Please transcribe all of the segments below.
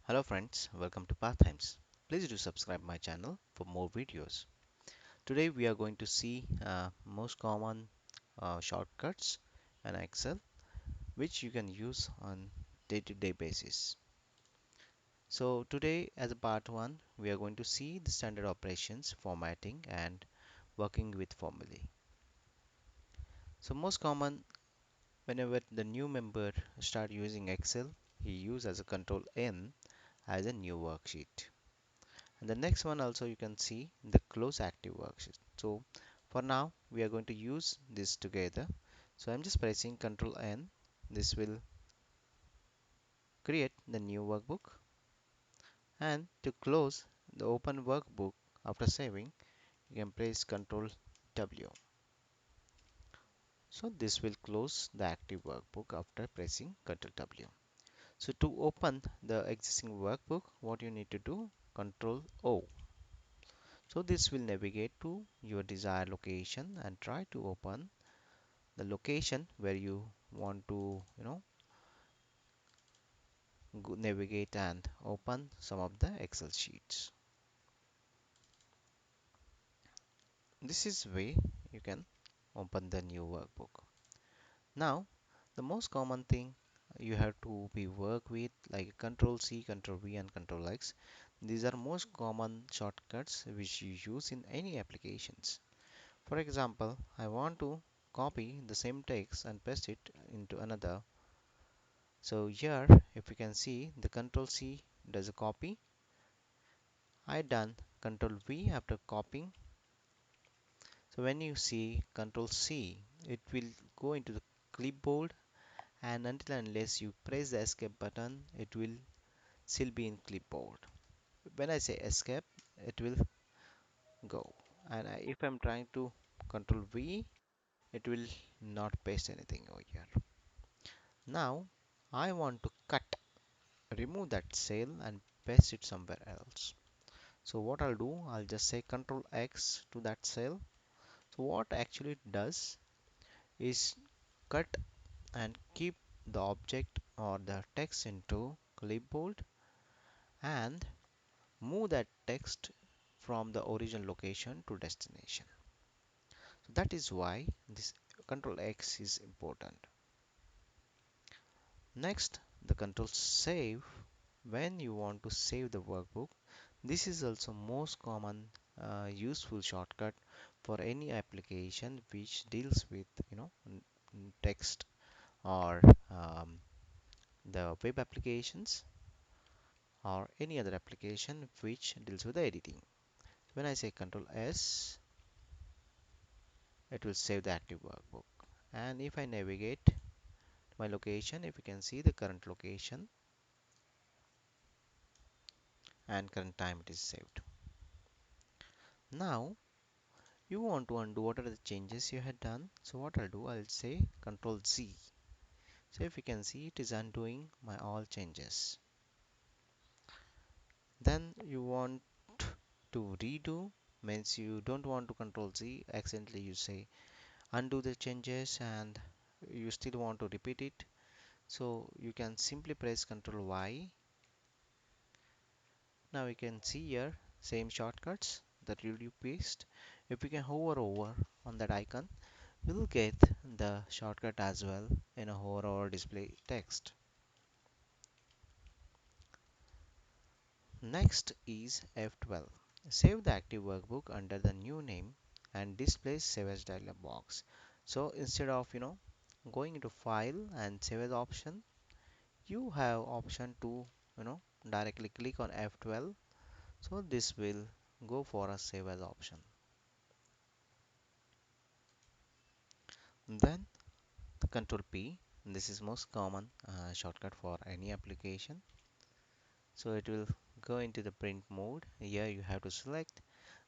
Hello friends, welcome to Pastimes. Please do subscribe my channel for more videos. Today we are going to see most common shortcuts in Excel which you can use on day-to-day basis. So today as a part 1 we are going to see the standard operations, formatting and working with formulae. So most common whenever the new member start using Excel, he use as a control N as a new worksheet. And the next one also you can see the close active worksheet. So for now we are going to use this together. So I'm just pressing Ctrl N. This will create the new workbook, and to close the open workbook after saving you can press Ctrl W. So this will close the active workbook after pressing Ctrl W. So to open the existing workbook, what you need to do, Ctrl O. So this will navigate to your desired location and try to open the location where you want to navigate and open some of the Excel sheets. This is way you can open the new workbook. Now the most common thing you have to be work with, like Control C, Control V and Control X. These are most common shortcuts which you use in any applications. For example, I want to copy the same text and paste it into another. So here if you can see, the Control C does a copy. I done Control V after copying. So when you see Control C, it will go into the clipboard, and until and unless you press the escape button, it will still be in clipboard. When I say escape, it will go. And if I'm trying to Control V, it will not paste anything over here. Now I want to remove that cell and paste it somewhere else. So what I'll do, I'll just say Control X to that cell. So what actually it does is cut and keep the object or the text into clipboard and move that text from the original location to destination. So that is why this Control X is important. Next, the Control Save. When you want to save the workbook, this is also most common useful shortcut for any application which deals with text or the web applications or any other application which deals with the editing. When I say Control S, it will save the active workbook. And if I navigate to my location, if you can see the current location and current time, it is saved. Now you want to undo what are the changes you had done. So what I'll do, I'll say Control Z. So if you can see, it is undoing my all changes. Then you want to redo, means you don't want to Control Z, accidentally you say undo the changes and you still want to repeat it. So you can simply press Control Y. Now you can see here same shortcuts that you paste. If you can hover over on that icon, you will get the shortcut as well in a hover over display text. Next is F12. Save the active workbook under the new name and display save as dialog box. So instead of going into file and save as option, you have option to directly click on F12. So this will go for a save as option. Then the Control P. This is most common shortcut for any application. So it will go into the print mode. Here you have to select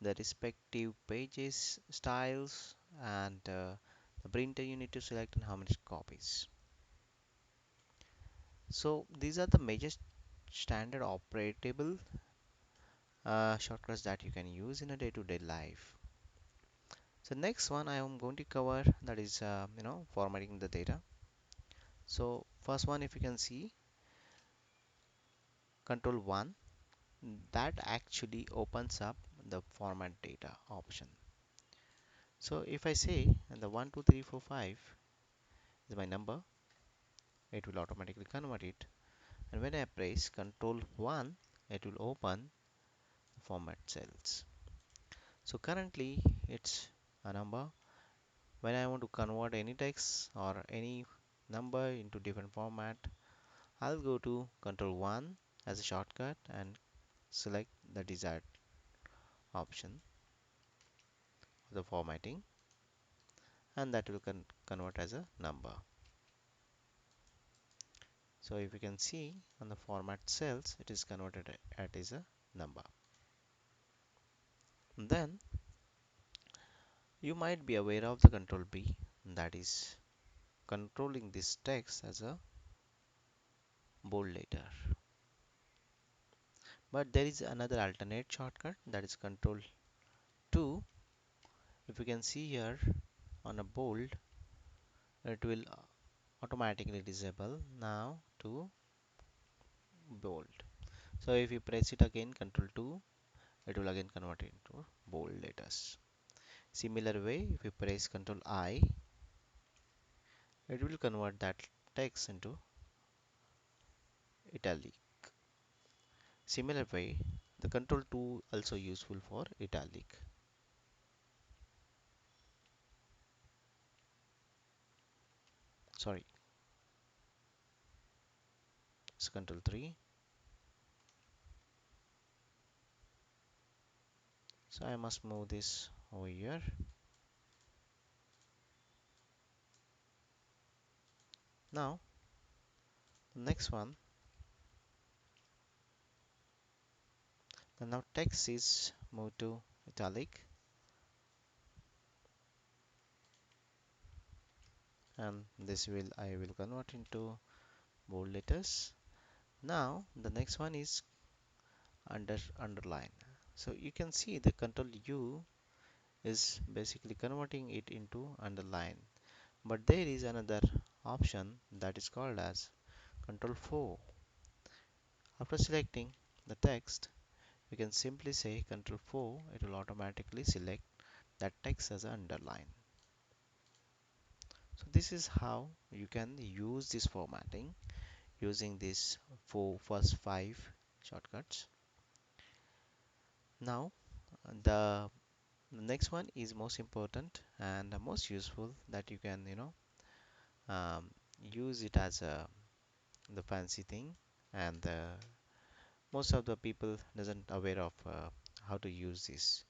the respective pages, styles, and the printer you need to select and how many copies. So these are the major standard operatable shortcuts that you can use in a day-to-day life. So next one I am going to cover, that is formatting the data. So first one, if you can see, control 1, that actually opens up the format data option. So if I say the 1 2 3 4 5 is my number, it will automatically convert it, and when I press control 1, it will open format cells. So currently it's a number. When I want to convert any text or any number into different format, I'll go to control 1 as a shortcut and select the desired option, the formatting, and that will convert as a number. So if you can see on the format cells, it is converted as a number. Then you might be aware of the control B, that is controlling this text as a bold letter. But there is another alternate shortcut, that is control 2. If you can see here on a bold, it will automatically disable now to bold. So if you press it again, control 2, it will again convert it into bold letters. Similar way, if you press control I, it will convert that text into italic. Similar way, the control 2 also useful for italic. Sorry, it's control 3. So I must move this over here. Now the next one, the now text is moved to italic, and this will I will convert into bold letters. Now the next one is underline. So you can see the control U is basically converting it into underline, but there is another option that is called as control 4. After selecting the text, we can simply say control 4, it will automatically select that text as an underline. So this is how you can use this formatting using these first 5 shortcuts. Now the next one is most important and the most useful, that you can um, use it as a the fancy thing, and most of the people doesn't aware of how to use this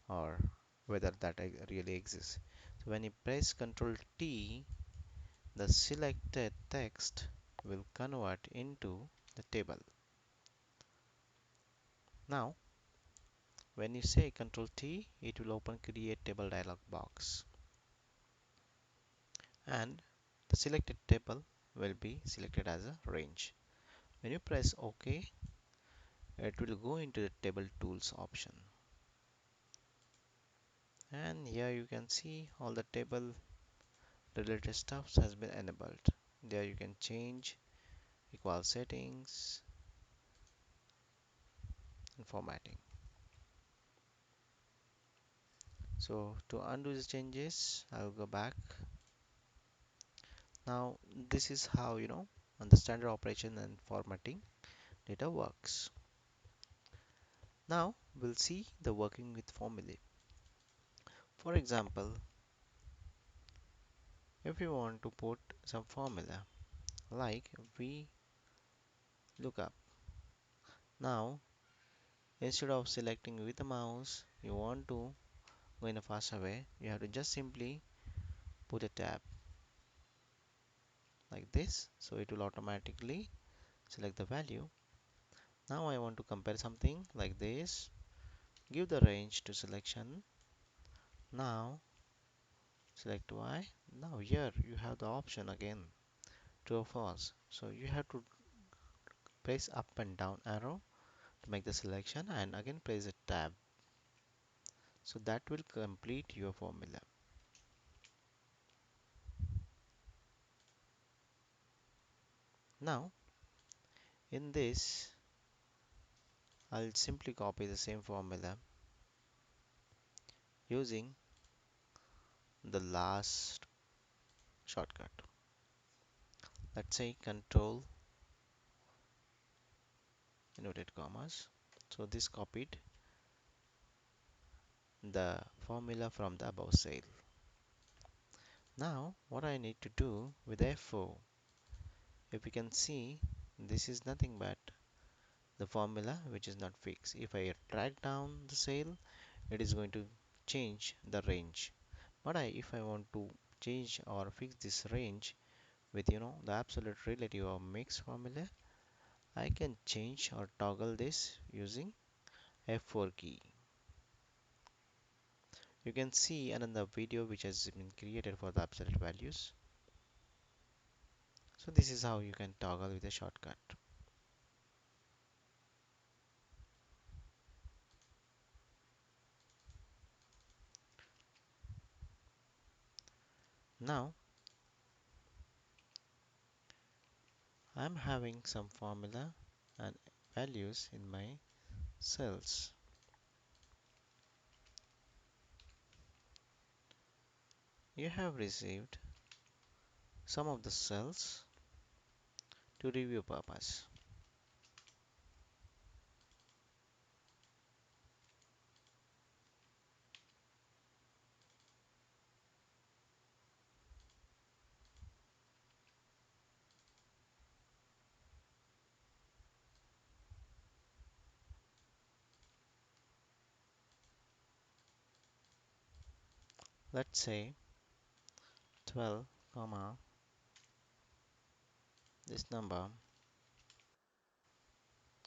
or whether that really exists. So when you press Ctrl T, the selected text will convert into the table. Now when you say Ctrl T, it will open create table dialog box, and the selected table will be selected as a range. When you press OK, it will go into the table tools option, and here you can see all the table related stuff has been enabled. There you can change equal settings and formatting. So to undo the changes, I'll go back. Now this is how on the standard operation and formatting data works. Now we'll see the working with formulae. For example, if you want to put some formula like V lookup, now instead of selecting with the mouse, you want to go in a faster way, you have to just simply put a tab like this, so it will automatically select the value. Now I want to compare something like this, give the range to selection. Now select Y. Now here you have the option again, true or false, so you have to press up and down arrow to make the selection, and again press a tab, so that will complete your formula. Now in this I'll simply copy the same formula using the last shortcut. Let's say control inverted commas. So this copied the formula from the above cell. Now what I need to do with F4, if you can see, this is nothing but the formula which is not fixed. If I drag down the cell, it is going to change the range. But if I want to change or fix this range with the absolute relative or mix formula, I can change or toggle this using F4 key. You can see another video which has been created for the absolute values. So this is how you can toggle with a shortcut. Now I'm having some formula and values in my cells. You have received some of the cells to review purpose. Let's say 12 comma this number,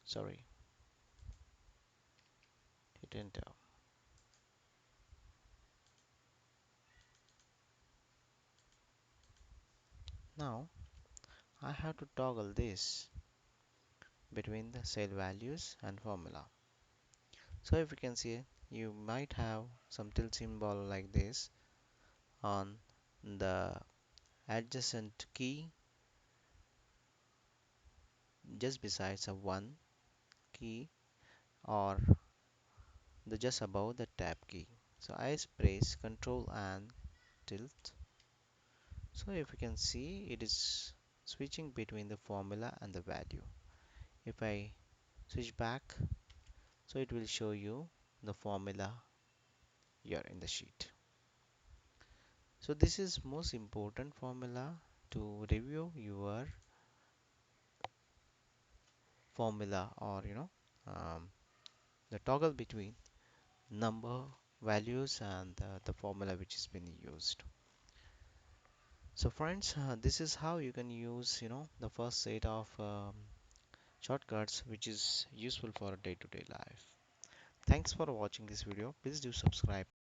sorry, hit enter. Now I have to toggle this between the cell values and formula. So if you can see, you might have some tilt symbol like this on the adjacent key just besides a 1 key, or the just above the tab key. So I press Control and tilt. So if you can see, it is switching between the formula and the value. If I switch back, so it will show you the formula here in the sheet. So this is most important formula to review your formula, or the toggle between number values and the formula which is being used. So friends, this is how you can use the first set of shortcuts which is useful for day-to-day life. Thanks for watching this video. Please do subscribe.